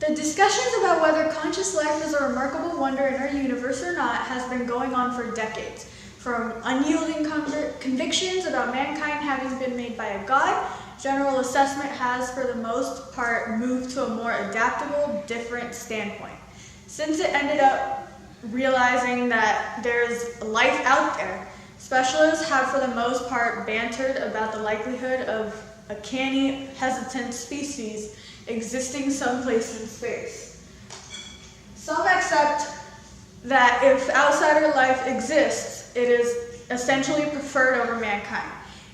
The discussions about whether conscious life is a remarkable wonder in our universe or not has been going on for decades. From unyielding convictions about mankind having been made by a god, general assessment has, for the most part, moved to a more adaptable, different standpoint. Since it ended up realizing that there's life out there, specialists have, for the most part, bantered about the likelihood of a canny, hesitant species existing someplace in space. Some accept that if outsider life exists, it is essentially preferred over mankind.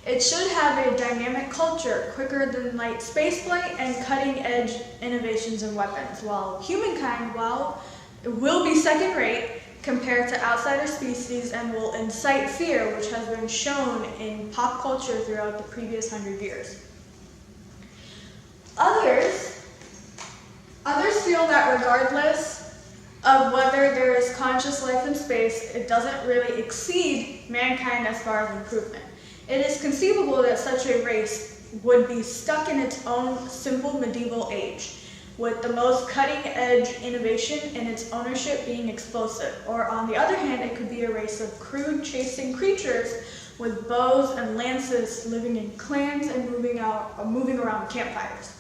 It should have a dynamic culture, quicker than light spaceflight, and cutting-edge innovations in weapons, while humankind, will be second-rate compared to outsider species and will incite fear, which has been shown in pop culture throughout the previous 100 years. Others feel that regardless of whether there is conscious life in space, it doesn't really exceed mankind as far as improvement. It is conceivable that such a race would be stuck in its own simple medieval age, with the most cutting-edge innovation in its ownership being explosive. Or on the other hand, it could be a race of crude chasing creatures with bows and lances living in clans and moving around campfires.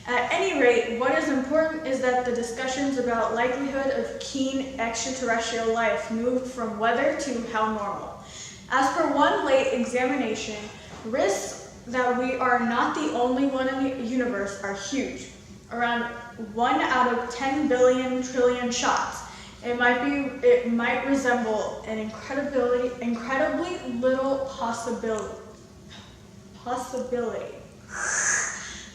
At any rate, what is important is that the discussions about likelihood of keen extraterrestrial life moved from whether to how normal. As per one late examination, risks that we are not the only one in the universe are huge. Around 1 out of 10 billion trillion shots. It might resemble an incredibly little possibility.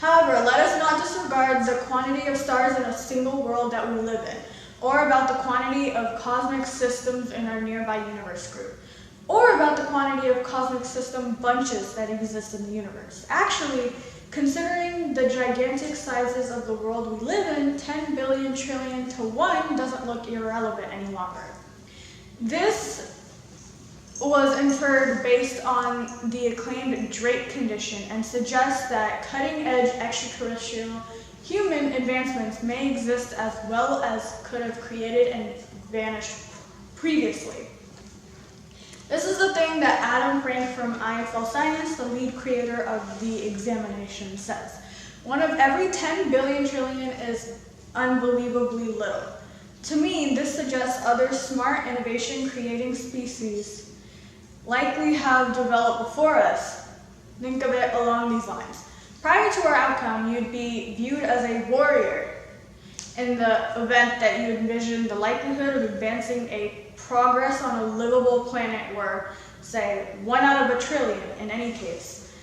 However, let us not disregard the quantity of stars in a single world that we live in, or about the quantity of cosmic systems in our nearby universe group, or about the quantity of cosmic system bunches that exist in the universe. Actually, considering the gigantic sizes of the world we live in, 10 billion trillion to 1 doesn't look irrelevant any longer. This was inferred based on the acclaimed Drake condition and suggests that cutting-edge extraterrestrial human advancements may exist as well as could have created and vanished previously. This is the thing that Adam Frank from IFL Science, the lead creator of the examination, says. 1 of every 10 billion trillion is unbelievably little. To me, this suggests other smart innovation-creating species likely have developed before us. Think of it along these lines. Prior to our outcome, you'd be viewed as a warrior in the event that you envision the likelihood of advancing a progress on a livable planet were, say, 1 out of a trillion in any case.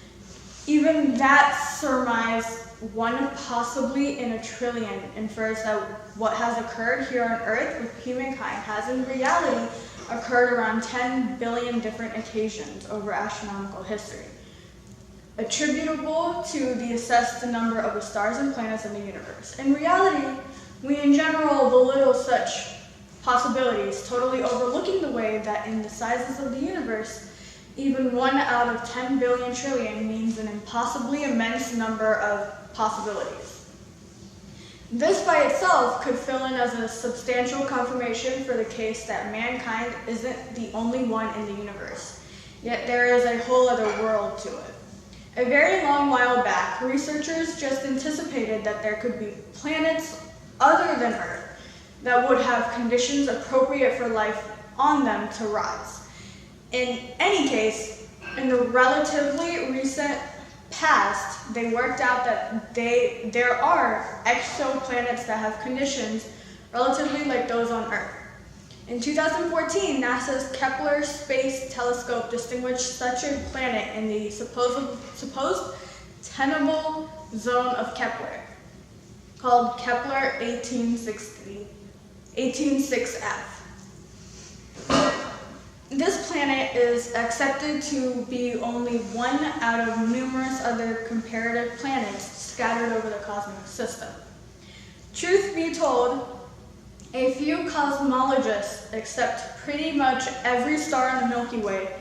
Even that surmise, 1 possibly in a trillion, infers that what has occurred here on Earth with humankind has in reality occurred around 10 billion different occasions over astronomical history, attributable to the assessed number of the stars and planets in the universe. In reality, we in general belittle such possibilities, totally overlooking the way that in the sizes of the universe, even 1 out of 10 billion trillion means an impossibly immense number of possibilities. This by itself could fill in as a substantial confirmation for the case that mankind isn't the only one in the universe, yet there is a whole other world to it. A very long while back, researchers just anticipated that there could be planets other than Earth that would have conditions appropriate for life on them to rise. In any case, in the relatively recent past, they worked out that there are exoplanets that have conditions relatively like those on Earth. In 2014, NASA's Kepler Space Telescope distinguished such a planet in the supposed tenable zone of Kepler, called Kepler 186f. This planet is accepted to be only 1 out of numerous other comparative planets scattered over the cosmic system. Truth be told, a few cosmologists accept pretty much every star in the Milky Way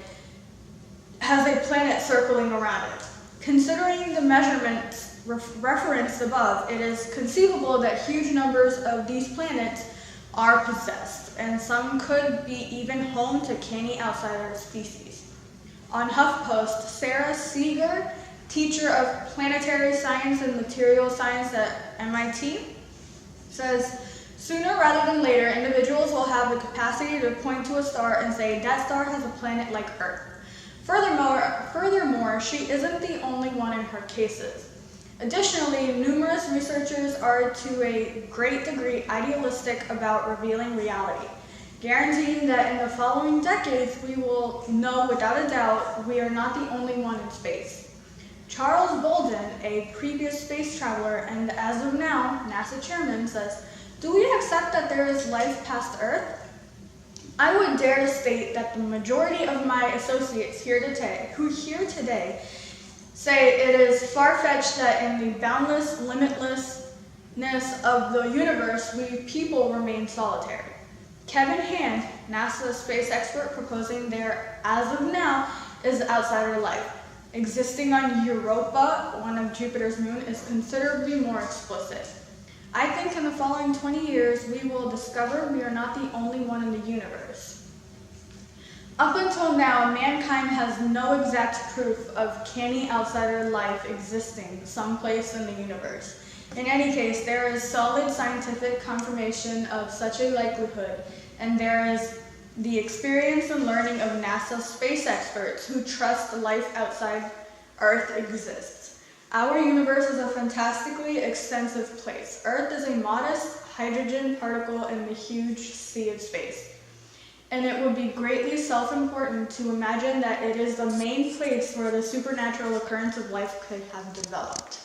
has a planet circling around it. Considering the measurements referenced above, it is conceivable that huge numbers of these planets are possessed, and some could be even home to canny outsider species. On HuffPost, Sarah Seeger, teacher of planetary science and material science at MIT, says, sooner rather than later, individuals will have the capacity to point to a star and say, that star has a planet like Earth. Furthermore, she isn't the only one in her cases. Additionally, numerous researchers are to a great degree idealistic about revealing reality, guaranteeing that in the following decades we will know without a doubt we are not the only one in space. Charles Bolden, a previous space traveler and as of now NASA chairman, says, do we accept that there is life past Earth? I would dare to state that the majority of my associates here today say it is far-fetched that in the boundless limitlessness of the universe, we people remain solitary. Kevin Hand, NASA space expert, proposing there, as of now, is outsider life. Existing on Europa, one of Jupiter's moons, is considerably more explicit. I think in the following 20 years, we will discover we are not the only one in the universe. Up until now, mankind has no exact proof of canny outsider life existing someplace in the universe. In any case, there is solid scientific confirmation of such a likelihood, and there is the experience and learning of NASA space experts who trust life outside Earth exists. Our universe is a fantastically extensive place. Earth is a modest hydrogen particle in the huge sea of space. And it would be greatly self-important to imagine that it is the main place where the supernatural occurrence of life could have developed.